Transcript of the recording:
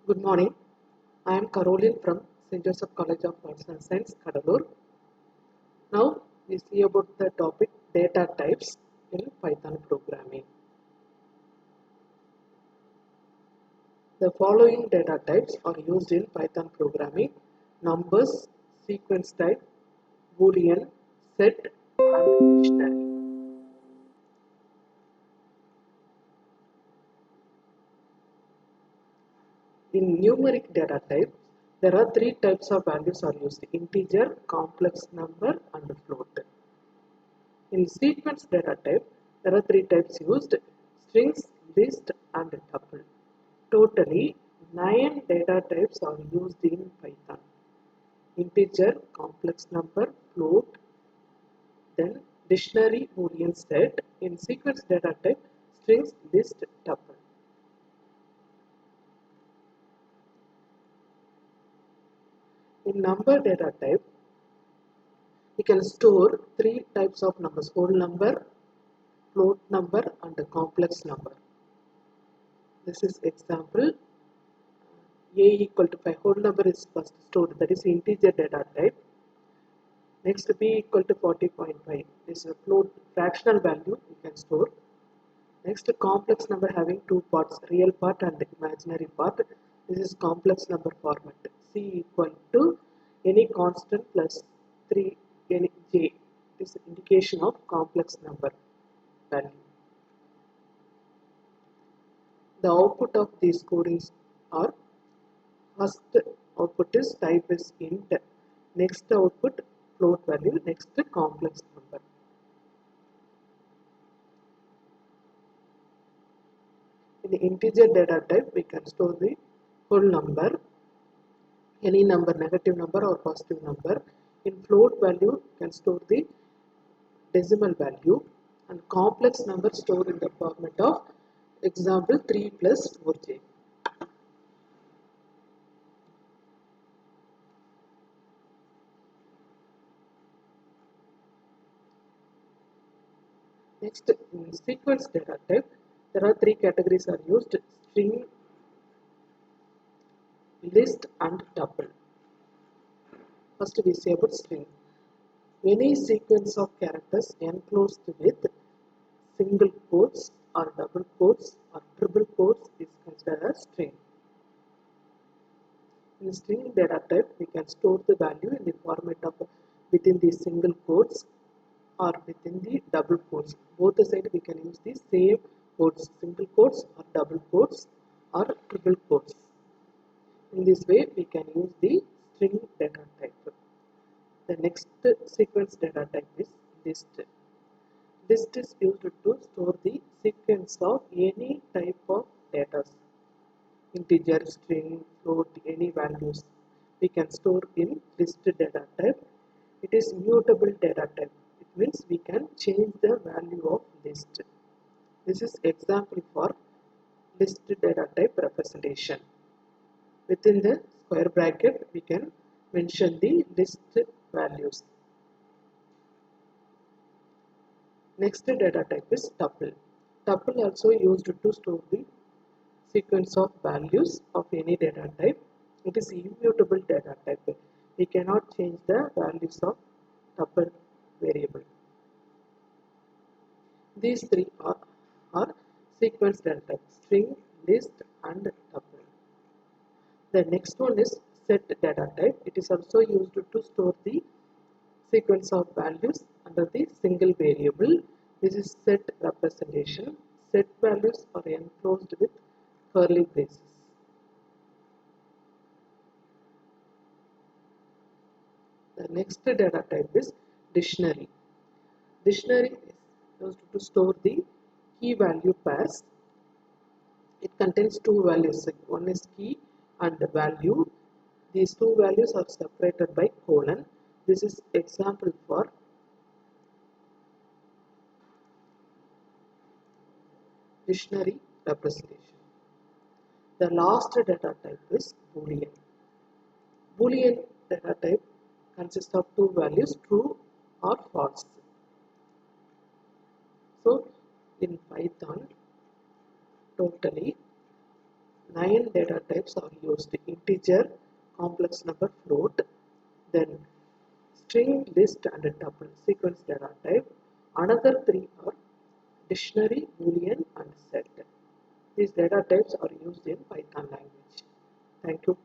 Good morning. I am Caroline from St.Joseph College of Arts and Science, Cuddalore. Now we see about the topic data types in Python programming. The following data types are used in Python programming: numbers, sequence type, boolean, set, and dictionary. In numeric data types, there are three types of values are used: integer, complex number, and float. In sequence data type, there are three types used: strings, list, and tuple. Totally, 9 data types are used in Python: integer, complex number, float, then dictionary, boolean, set. In sequence data type, strings, list, tuple. In number data type, we can store three types of numbers: whole number, float number, and a complex number. This is example. A equal to 5, whole number is first stored, that is integer data type. Next, b equal to 40.5, this is a float fractional value we can store. Next, complex number having two parts, real part and imaginary part. This is complex number format. C equal to any constant plus 3 any j. This is indication of complex number value. The output of these codings are: first output is type is int, next output float value, next complex number. In the integer data type, we can store the whole number, any number, negative number or positive number. In float value, we can store the decimal value, and complex number stored in the format of example 3 plus 4j. Next, in sequence data type, there are three categories are used: string, list, and tuple. First, we say about string. Any sequence of characters enclosed with single quotes or double quotes or triple quotes is considered as string. In string data type, we can store the value in the format of within the single quotes or within the double quotes. Both the side we can use the same quotes, single quotes or double quotes or triple quotes. In this way, we can use the string data type. The next sequence data type is list. List is used to store the sequence of any type of data: integer, string, float, any values we can store in list data type. It is mutable data type. It means we can change the value of list. This is example for list data type representation. Within the square bracket, we can mention the list values. Next data type is tuple. Tuple also used to store the sequence of values of any data type. It is immutable data type. We cannot change the values of tuple variable. These three are sequence data type: string, list, and tuple. The next one is set data type. It is also used to store the sequence of values under the single variable. This is set representation. Set values are enclosed with curly braces. The next data type is dictionary. Dictionary is used to store the key value pairs. It contains two values. One is key and value. These two values are separated by colon. This is example for dictionary representation. The last data type is boolean. Boolean data type consists of two values, true or false. So in Python, totally 9 data types are used: integer, complex number, float, then string, list, and tuple sequence data type. Another 3 are dictionary, boolean, and set. These data types are used in Python language. Thank you.